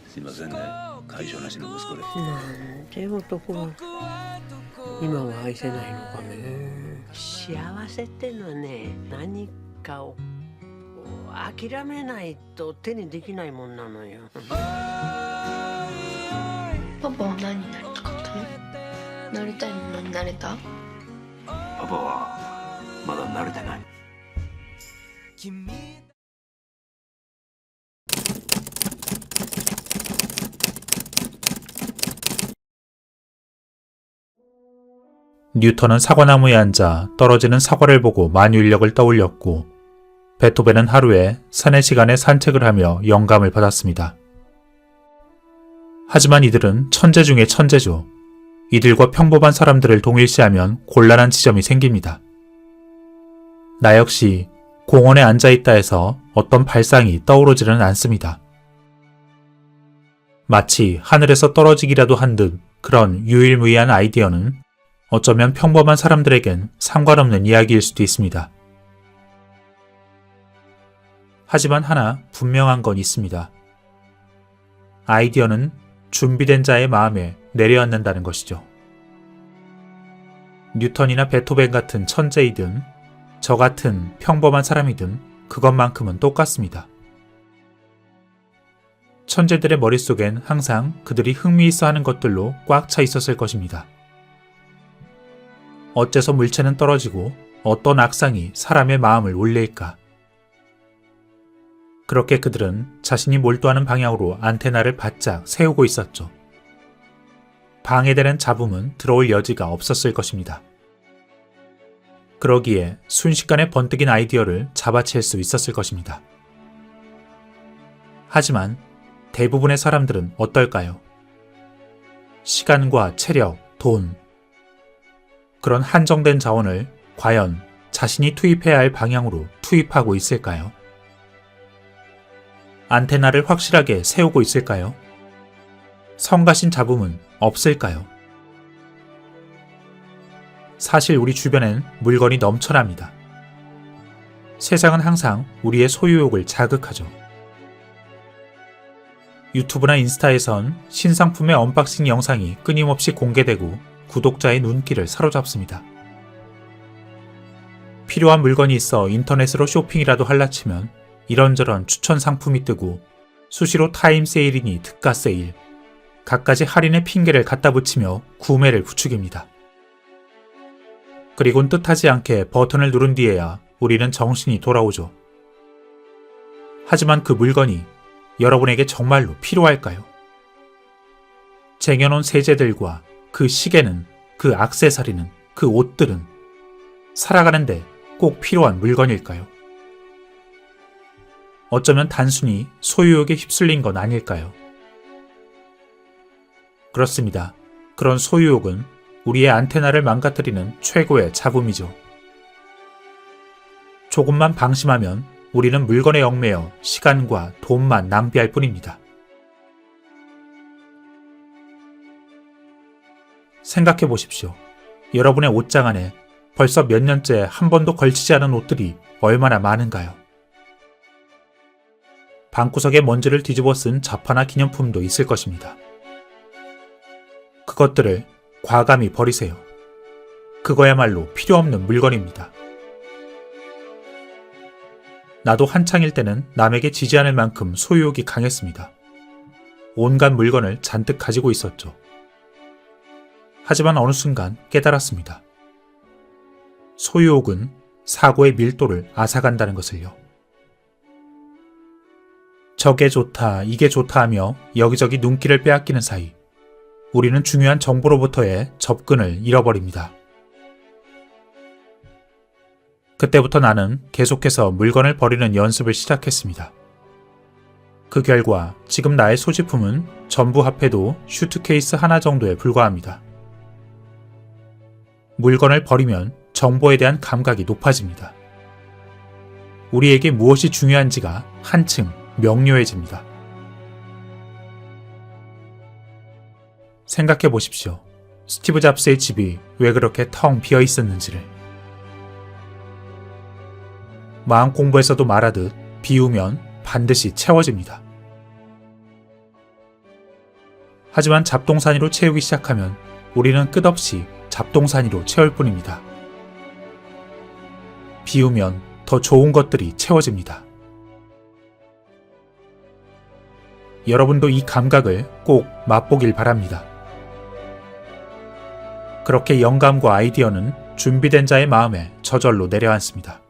すいませんね、会社なしの息子で。なんで男は今は愛せないのかね。幸せってのはね、何かを諦めないと手にできないもんなのよ。パパは何になりたかったの？なりたいものになれた？パパはまだ慣れてない。뉴턴은 사과나무에 앉아 떨어지는 사과를 보고 만유인력을 떠올렸고, 베토벤은 하루에 3-4시간의 산책을 하며 영감을 받았습니다. 하지만 이들은 천재 중의 천재죠. 이들과 평범한 사람들을 동일시하면 곤란한 지점이 생깁니다. 나 역시 공원에 앉아있다 해서 어떤 발상이 떠오르지는 않습니다. 마치 하늘에서 떨어지기라도 한 듯 그런 유일무이한 아이디어는 어쩌면 평범한 사람들에겐 상관없는 이야기일 수도 있습니다. 하지만 하나 분명한 건 있습니다. 아이디어는 준비된 자의 마음에 내려앉는다는 것이죠. 뉴턴이나 베토벤 같은 천재이든 저 같은 평범한 사람이든 그것만큼은 똑같습니다. 천재들의 머릿속엔 항상 그들이 흥미있어 하는 것들로 꽉 차 있었을 것입니다. 어째서 물체는 떨어지고 어떤 악상이 사람의 마음을 울릴까? 그렇게 그들은 자신이 몰두하는 방향으로 안테나를 바짝 세우고 있었죠. 방해되는 잡음은 들어올 여지가 없었을 것입니다. 그러기에 순식간에 번뜩인 아이디어를 잡아챌 수 있었을 것입니다. 하지만 대부분의 사람들은 어떨까요? 시간과 체력, 돈, 그런 한정된 자원을 과연 자신이 투입해야 할 방향으로 투입하고 있을까요? 안테나를 확실하게 세우고 있을까요? 성가신 잡음은 없을까요? 사실 우리 주변엔 물건이 넘쳐납니다. 세상은 항상 우리의 소유욕을 자극하죠. 유튜브나 인스타에선 신상품의 언박싱 영상이 끊임없이 공개되고 구독자의 눈길을 사로잡습니다. 필요한 물건이 있어 인터넷으로 쇼핑이라도 할라치면 이런저런 추천 상품이 뜨고 수시로 타임 세일이니 특가 세일, 갖가지 할인의 핑계를 갖다 붙이며 구매를 부추깁니다. 그리곤 뜻하지 않게 버튼을 누른 뒤에야 우리는 정신이 돌아오죠. 하지만 그 물건이 여러분에게 정말로 필요할까요? 쟁여놓은 세제들과 그 시계는, 그 액세서리는, 그 옷들은 살아가는데 꼭 필요한 물건일까요? 어쩌면 단순히 소유욕에 휩쓸린 건 아닐까요? 그렇습니다. 그런 소유욕은 우리의 안테나를 망가뜨리는 최고의 잡음이죠. 조금만 방심하면 우리는 물건에 얽매여 시간과 돈만 낭비할 뿐입니다. 생각해 보십시오. 여러분의 옷장 안에 벌써 몇 년째 한 번도 걸치지 않은 옷들이 얼마나 많은가요? 방구석에 먼지를 뒤집어 쓴 자파나 기념품도 있을 것입니다. 그것들을 과감히 버리세요. 그거야말로 필요 없는 물건입니다. 나도 한창일 때는 남에게 지지 않을 만큼 소유욕이 강했습니다. 온갖 물건을 잔뜩 가지고 있었죠. 하지만 어느 순간 깨달았습니다. 소유욕은 사고의 밀도를 앗아간다는 것을요. 저게 좋다, 이게 좋다 하며 여기저기 눈길을 빼앗기는 사이 우리는 중요한 정보로부터의 접근을 잃어버립니다. 그때부터 나는 계속해서 물건을 버리는 연습을 시작했습니다. 그 결과 지금 나의 소지품은 전부 합해도 슈트케이스 하나 정도에 불과합니다. 물건을 버리면 정보에 대한 감각이 높아집니다. 우리에게 무엇이 중요한지가 한층 명료해집니다. 생각해 보십시오. 스티브 잡스의 집이 왜 그렇게 텅 비어 있었는지를. 마음 공부에서도 말하듯 비우면 반드시 채워집니다. 하지만 잡동사니로 채우기 시작하면 우리는 끝없이 잡동사니로 채울 뿐입니다. 비우면 더 좋은 것들이 채워집니다. 여러분도 이 감각을 꼭 맛보길 바랍니다. 그렇게 영감과 아이디어는 준비된 자의 마음에 저절로 내려앉습니다.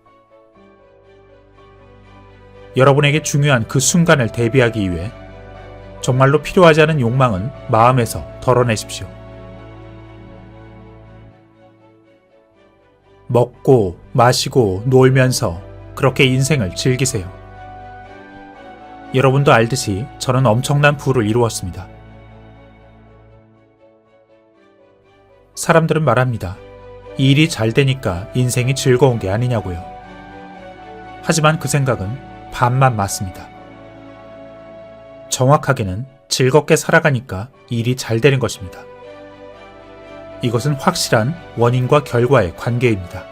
여러분에게 중요한 그 순간을 대비하기 위해 정말로 필요하지 않은 욕망은 마음에서 덜어내십시오. 먹고 마시고 놀면서 그렇게 인생을 즐기세요. 여러분도 알듯이 저는 엄청난 부를 이루었습니다. 사람들은 말합니다. 일이 잘 되니까 인생이 즐거운 게 아니냐고요. 하지만 그 생각은 반만 맞습니다. 정확하게는 즐겁게 살아가니까 일이 잘 되는 것입니다. 이것은 확실한 원인과 결과의 관계입니다.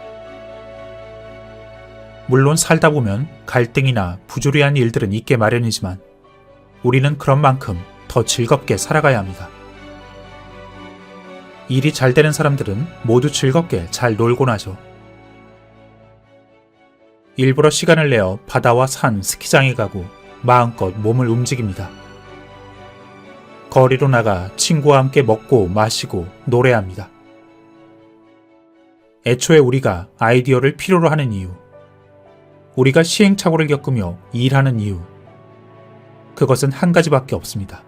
물론 살다 보면 갈등이나 부조리한 일들은 있게 마련이지만 우리는 그런 만큼 더 즐겁게 살아가야 합니다. 일이 잘 되는 사람들은 모두 즐겁게 잘 놀곤 하죠. 일부러 시간을 내어 바다와 산, 스키장에 가고 마음껏 몸을 움직입니다. 거리로 나가 친구와 함께 먹고 마시고 노래합니다. 애초에 우리가 아이디어를 필요로 하는 이유, 우리가 시행착오를 겪으며 일하는 이유, 그것은 한 가지밖에 없습니다.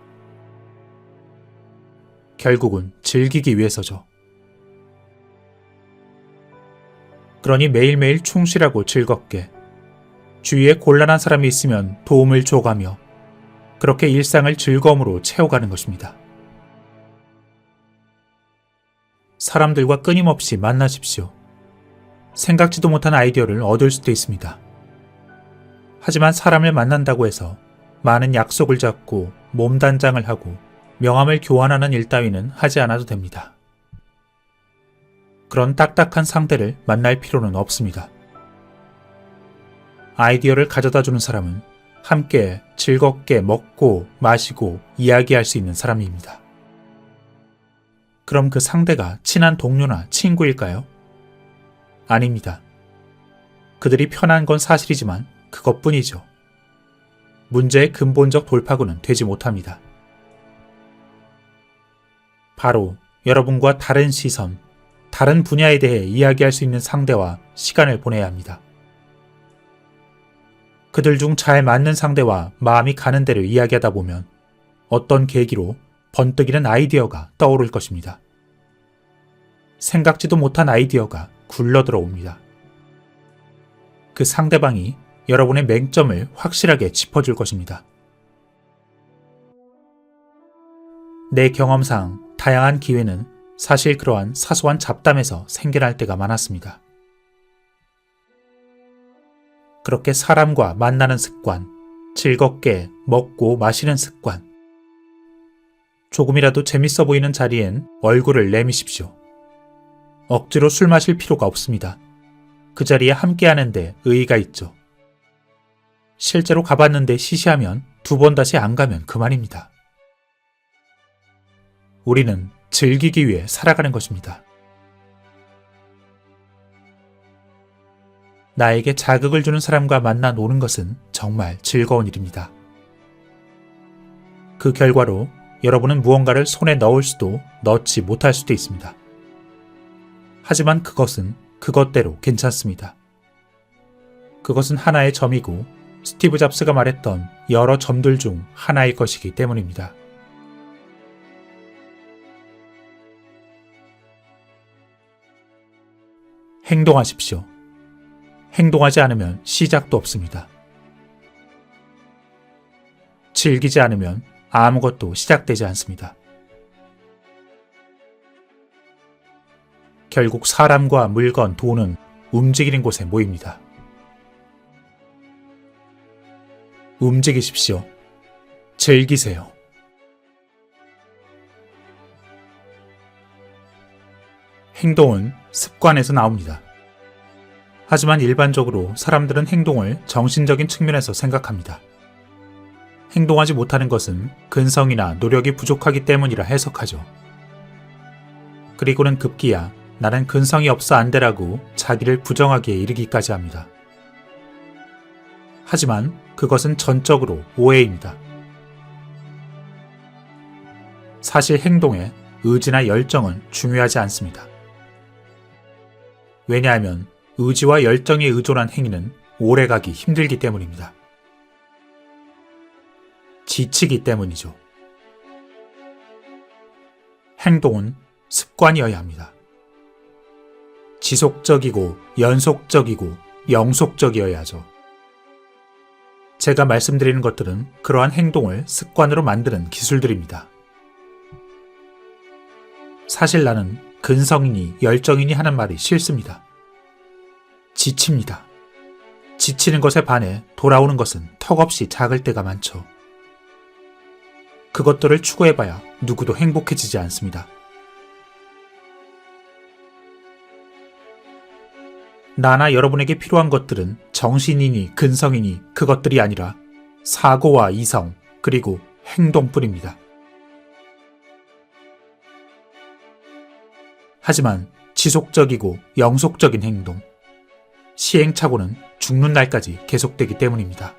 결국은 즐기기 위해서죠. 그러니 매일매일 충실하고 즐겁게, 주위에 곤란한 사람이 있으면 도움을 줘가며 그렇게 일상을 즐거움으로 채워가는 것입니다. 사람들과 끊임없이 만나십시오. 생각지도 못한 아이디어를 얻을 수도 있습니다. 하지만 사람을 만난다고 해서 많은 약속을 잡고 몸단장을 하고 명함을 교환하는 일 따위는 하지 않아도 됩니다. 그런 딱딱한 상대를 만날 필요는 없습니다. 아이디어를 가져다주는 사람은 함께 즐겁게 먹고 마시고 이야기할 수 있는 사람입니다. 그럼 그 상대가 친한 동료나 친구일까요? 아닙니다. 그들이 편한 건 사실이지만 그것뿐이죠. 문제의 근본적 돌파구는 되지 못합니다. 바로 여러분과 다른 시선, 다른 분야에 대해 이야기할 수 있는 상대와 시간을 보내야 합니다. 그들 중 잘 맞는 상대와 마음이 가는 대로 이야기하다 보면 어떤 계기로 번뜩이는 아이디어가 떠오를 것입니다. 생각지도 못한 아이디어가 굴러들어옵니다. 그 상대방이 여러분의 맹점을 확실하게 짚어줄 것입니다. 내 경험상 다양한 기회는 사실 그러한 사소한 잡담에서 생겨날 때가 많았습니다. 그렇게 사람과 만나는 습관, 즐겁게 먹고 마시는 습관, 조금이라도 재밌어 보이는 자리엔 얼굴을 내미십시오. 억지로 술 마실 필요가 없습니다. 그 자리에 함께 하는데 의의가 있죠. 실제로 가봤는데 시시하면 2번 다시 안 가면 그만입니다. 우리는 즐기기 위해 살아가는 것입니다. 나에게 자극을 주는 사람과 만나 노는 것은 정말 즐거운 일입니다. 그 결과로 여러분은 무언가를 손에 넣을 수도 넣지 못할 수도 있습니다. 하지만 그것은 그것대로 괜찮습니다. 그것은 하나의 점이고 스티브 잡스가 말했던 여러 점들 중 하나일 것이기 때문입니다. 행동하십시오. 행동하지 않으면 시작도 없습니다. 즐기지 않으면 아무것도 시작되지 않습니다. 결국 사람과 물건, 돈은 움직이는 곳에 모입니다. 움직이십시오. 즐기세요. 행동은 습관에서 나옵니다. 하지만 일반적으로 사람들은 행동을 정신적인 측면에서 생각합니다. 행동하지 못하는 것은 근성이나 노력이 부족하기 때문이라 해석하죠. 그리고는 급기야 나는 근성이 없어 안 되라고 자기를 부정하기에 이르기까지 합니다. 하지만 그것은 전적으로 오해입니다. 사실 행동에 의지나 열정은 중요하지 않습니다. 왜냐하면 의지와 열정에 의존한 행위는 오래가기 힘들기 때문입니다. 지치기 때문이죠. 행동은 습관이어야 합니다. 지속적이고 연속적이고 영속적이어야 하죠. 제가 말씀드리는 것들은 그러한 행동을 습관으로 만드는 기술들입니다. 사실 나는 근성이니 열정이니 하는 말이 싫습니다. 지칩니다. 지치는 것에 반해 돌아오는 것은 턱없이 작을 때가 많죠. 그것들을 추구해봐야 누구도 행복해지지 않습니다. 나나 여러분에게 필요한 것들은 정신이니 근성이니 그것들이 아니라 사고와 이성 그리고 행동뿐입니다. 하지만 지속적이고 영속적인 행동, 시행착오는 죽는 날까지 계속되기 때문입니다.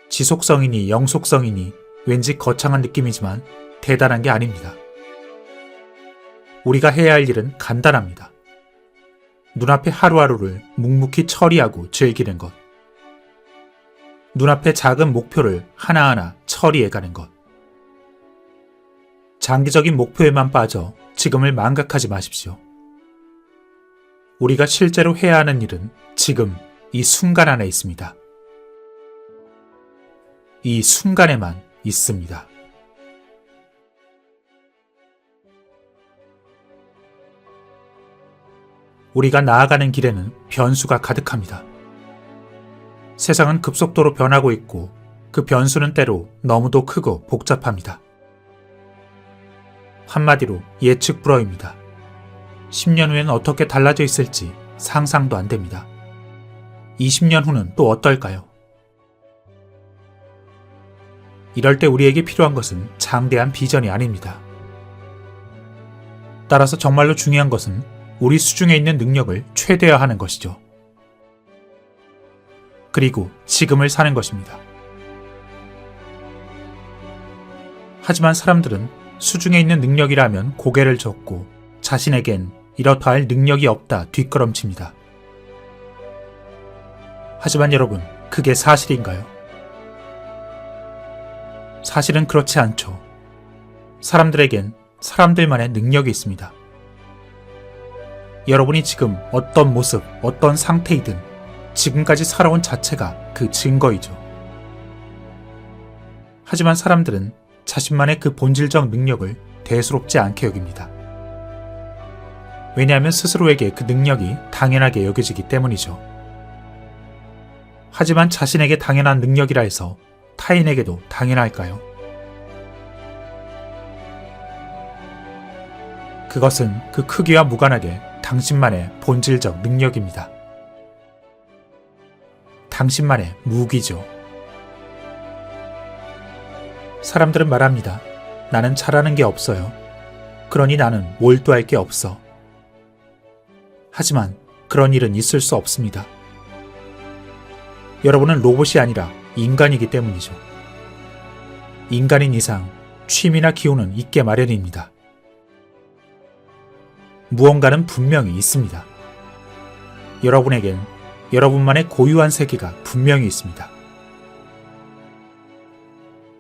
지속성이니 영속성이니 왠지 거창한 느낌이지만 대단한 게 아닙니다. 우리가 해야 할 일은 간단합니다. 눈앞의 하루하루를 묵묵히 처리하고 즐기는 것. 눈앞의 작은 목표를 하나하나 처리해가는 것. 장기적인 목표에만 빠져 지금을 망각하지 마십시오. 우리가 실제로 해야 하는 일은 지금 이 순간 안에 있습니다. 이 순간에만 있습니다. 우리가 나아가는 길에는 변수가 가득합니다. 세상은 급속도로 변하고 있고 그 변수는 때로 너무도 크고 복잡합니다. 한마디로 예측 불허입니다. 10년 후엔 어떻게 달라져 있을지 상상도 안 됩니다. 20년 후는 또 어떨까요? 이럴 때 우리에게 필요한 것은 장대한 비전이 아닙니다. 따라서 정말로 중요한 것은 우리 수중에 있는 능력을 최대화하는 것이죠. 그리고 지금을 사는 것입니다. 하지만 사람들은 수중에 있는 능력이라면 고개를 젓고 자신에겐 이렇다 할 능력이 없다 뒷걸음칩니다. 하지만 여러분, 그게 사실인가요? 사실은 그렇지 않죠. 사람들에겐 사람들만의 능력이 있습니다. 여러분이 지금 어떤 모습, 어떤 상태이든 지금까지 살아온 자체가 그 증거이죠. 하지만 사람들은 자신만의 그 본질적 능력을 대수롭지 않게 여깁니다. 왜냐하면 스스로에게 그 능력이 당연하게 여겨지기 때문이죠. 하지만 자신에게 당연한 능력이라 해서 타인에게도 당연할까요? 그것은 그 크기와 무관하게 당신만의 본질적 능력입니다. 당신만의 무기죠. 사람들은 말합니다. 나는 잘하는 게 없어요. 그러니 나는 몰두할 게 없어. 하지만 그런 일은 있을 수 없습니다. 여러분은 로봇이 아니라 인간이기 때문이죠. 인간인 이상 취미나 기호는 있게 마련입니다. 무언가는 분명히 있습니다. 여러분에겐 여러분만의 고유한 세계가 분명히 있습니다.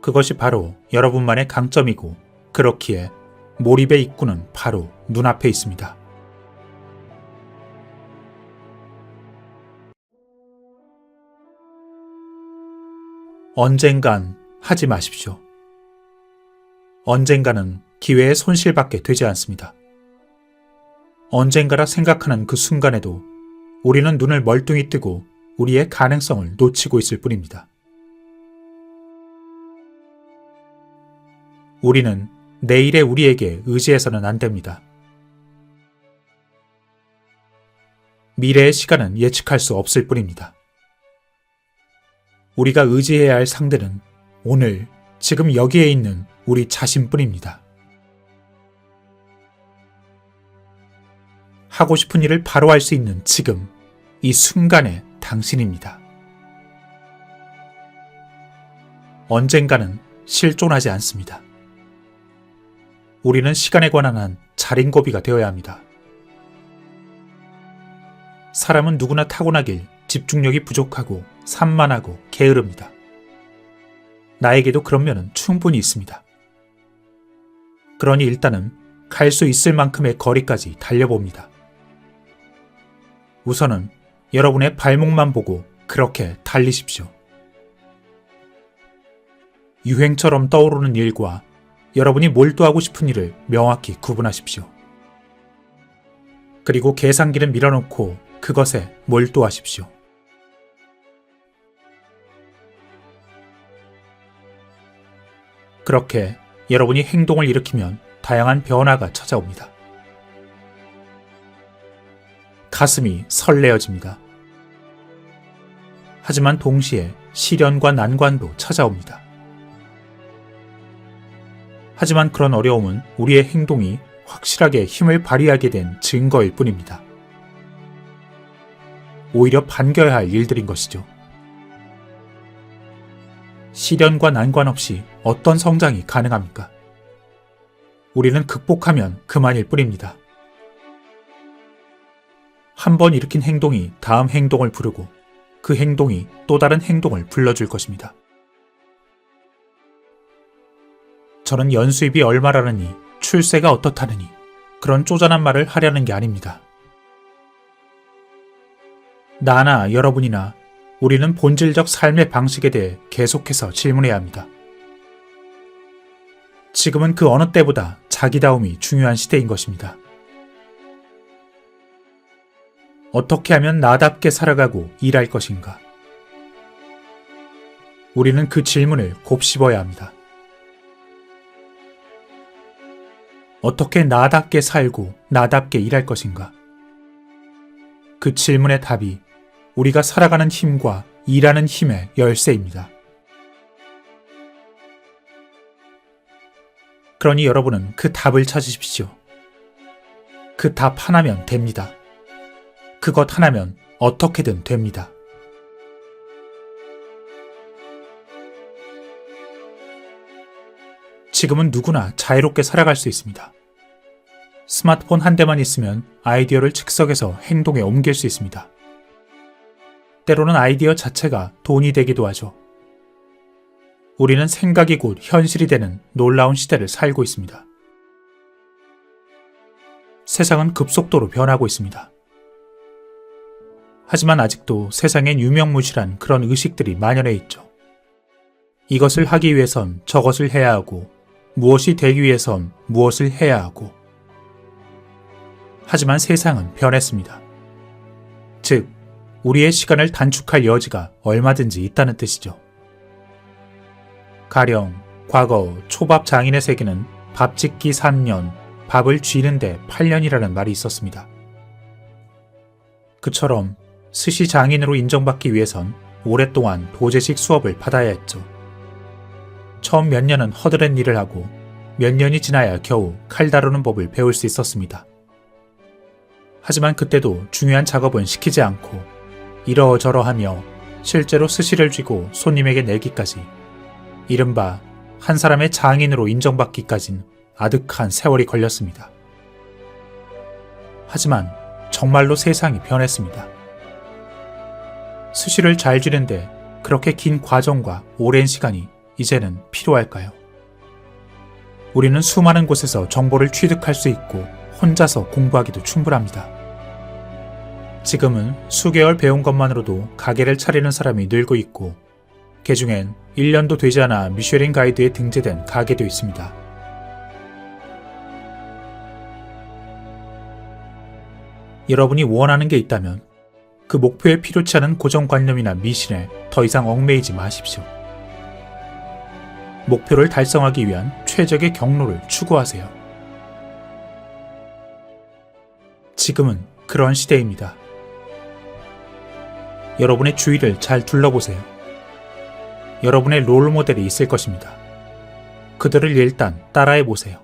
그것이 바로 여러분만의 강점이고 그렇기에 몰입의 입구는 바로 눈앞에 있습니다. 언젠간 하지 마십시오. 언젠가는 기회의 손실밖에 되지 않습니다. 언젠가라 생각하는 그 순간에도 우리는 눈을 멀뚱히 뜨고 우리의 가능성을 놓치고 있을 뿐입니다. 우리는 내일의 우리에게 의지해서는 안 됩니다. 미래의 시간은 예측할 수 없을 뿐입니다. 우리가 의지해야 할 상대는 오늘, 지금 여기에 있는 우리 자신뿐입니다. 하고 싶은 일을 바로 할 수 있는 지금, 이 순간의 당신입니다. 언젠가는 실존하지 않습니다. 우리는 시간에 관한 한 자린고비가 되어야 합니다. 사람은 누구나 타고나길 집중력이 부족하고 산만하고 게으릅니다. 나에게도 그런 면은 충분히 있습니다. 그러니 일단은 갈 수 있을 만큼의 거리까지 달려봅니다. 우선은 여러분의 발목만 보고 그렇게 달리십시오. 유행처럼 떠오르는 일과 여러분이 몰두하고 싶은 일을 명확히 구분하십시오. 그리고 계산기를 밀어놓고 그것에 몰두하십시오. 그렇게 여러분이 행동을 일으키면 다양한 변화가 찾아옵니다. 가슴이 설레어집니다. 하지만 동시에 시련과 난관도 찾아옵니다. 하지만 그런 어려움은 우리의 행동이 확실하게 힘을 발휘하게 된 증거일 뿐입니다. 오히려 반겨야 할 일들인 것이죠. 시련과 난관 없이 어떤 성장이 가능합니까? 우리는 극복하면 그만일 뿐입니다. 한 번 일으킨 행동이 다음 행동을 부르고 그 행동이 또 다른 행동을 불러줄 것입니다. 저는 연수입이 얼마라느니 출세가 어떻다느니 그런 쪼잔한 말을 하려는 게 아닙니다. 나나 여러분이나 우리는 본질적 삶의 방식에 대해 계속해서 질문해야 합니다. 지금은 그 어느 때보다 자기다움이 중요한 시대인 것입니다. 어떻게 하면 나답게 살아가고 일할 것인가? 우리는 그 질문을 곱씹어야 합니다. 어떻게 나답게 살고 나답게 일할 것인가? 그 질문의 답이 우리가 살아가는 힘과 일하는 힘의 열쇠입니다. 그러니 여러분은 그 답을 찾으십시오. 그 답 하나면 됩니다. 그것 하나면 어떻게든 됩니다. 지금은 누구나 자유롭게 살아갈 수 있습니다. 스마트폰 한 대만 있으면 아이디어를 즉석에서 행동에 옮길 수 있습니다. 때로는 아이디어 자체가 돈이 되기도 하죠. 우리는 생각이 곧 현실이 되는 놀라운 시대를 살고 있습니다. 세상은 급속도로 변하고 있습니다. 하지만 아직도 세상엔 유명무실한 그런 의식들이 만연해 있죠. 이것을 하기 위해선 저것을 해야 하고 무엇이 되기 위해선 무엇을 해야 하고. 하지만 세상은 변했습니다. 즉, 우리의 시간을 단축할 여지가 얼마든지 있다는 뜻이죠. 가령 과거 초밥 장인의 세계는 밥 짓기 3년, 밥을 쥐는데 8년이라는 말이 있었습니다. 그처럼 스시 장인으로 인정받기 위해선 오랫동안 도제식 수업을 받아야 했죠. 처음 몇 년은 허드렛 일을 하고 몇 년이 지나야 겨우 칼 다루는 법을 배울 수 있었습니다. 하지만 그때도 중요한 작업은 시키지 않고 이러저러하며 실제로 스시를 쥐고 손님에게 내기까지, 이른바 한 사람의 장인으로 인정받기까진 아득한 세월이 걸렸습니다. 하지만 정말로 세상이 변했습니다. 스시를 잘 쥐는데 그렇게 긴 과정과 오랜 시간이 이제는 필요할까요? 우리는 수많은 곳에서 정보를 취득할 수 있고 혼자서 공부하기도 충분합니다. 지금은 수개월 배운 것만으로도 가게를 차리는 사람이 늘고 있고, 그중엔 1년도 되지 않아 미쉐린 가이드에 등재된 가게도 있습니다. 여러분이 원하는 게 있다면 그 목표에 필요치 않은 고정관념이나 미신에 더 이상 얽매이지 마십시오. 목표를 달성하기 위한 최적의 경로를 추구하세요. 지금은 그런 시대입니다. 여러분의 주위를 잘 둘러보세요. 여러분의 롤 모델이 있을 것입니다. 그들을 일단 따라해 보세요.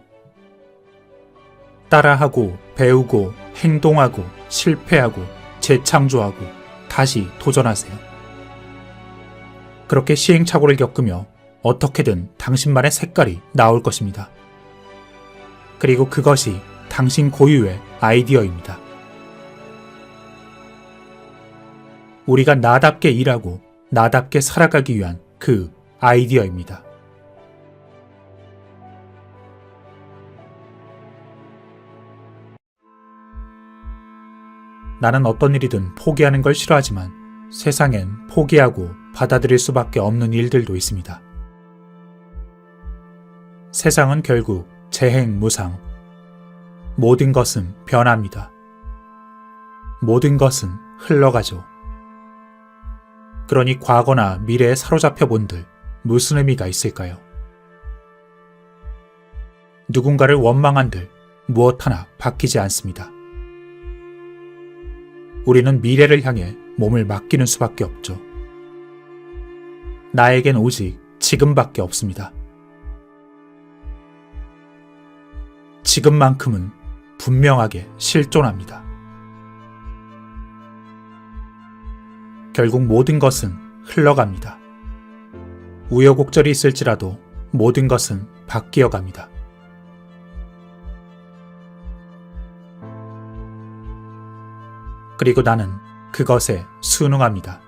따라하고 배우고 행동하고 실패하고 재창조하고 다시 도전하세요. 그렇게 시행착오를 겪으며 어떻게든 당신만의 색깔이 나올 것입니다. 그리고 그것이 당신 고유의 아이디어입니다. 우리가 나답게 일하고 나답게 살아가기 위한 그 아이디어입니다. 나는 어떤 일이든 포기하는 걸 싫어하지만 세상엔 포기하고 받아들일 수밖에 없는 일들도 있습니다. 세상은 결국 재행무상. 모든 것은 변합니다. 모든 것은 흘러가죠. 그러니 과거나 미래에 사로잡혀 본들 무슨 의미가 있을까요? 누군가를 원망한들 무엇 하나 바뀌지 않습니다. 우리는 미래를 향해 몸을 맡기는 수밖에 없죠. 나에겐 오직 지금밖에 없습니다. 지금만큼은 분명하게 실존합니다. 결국 모든 것은 흘러갑니다. 우여곡절이 있을지라도 모든 것은 바뀌어 갑니다. 그리고 나는 그것에 순응합니다.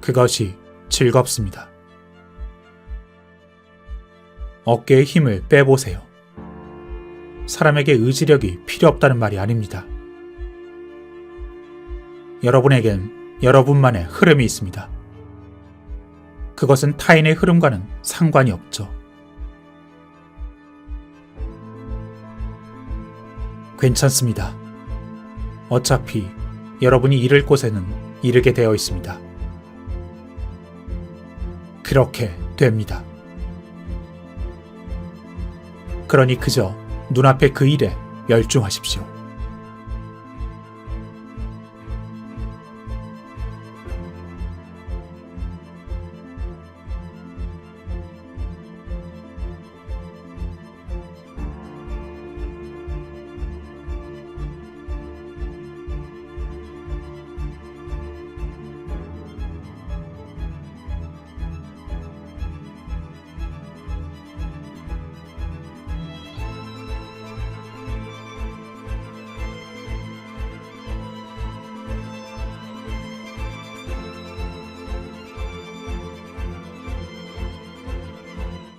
그것이 즐겁습니다. 어깨에 힘을 빼보세요. 사람에게 의지력이 필요 없다는 말이 아닙니다. 여러분에겐 여러분만의 흐름이 있습니다. 그것은 타인의 흐름과는 상관이 없죠. 괜찮습니다. 어차피 여러분이 이를 곳에는 이르게 되어 있습니다. 그렇게 됩니다. 그러니 그저 눈앞의 그 일에 열중하십시오.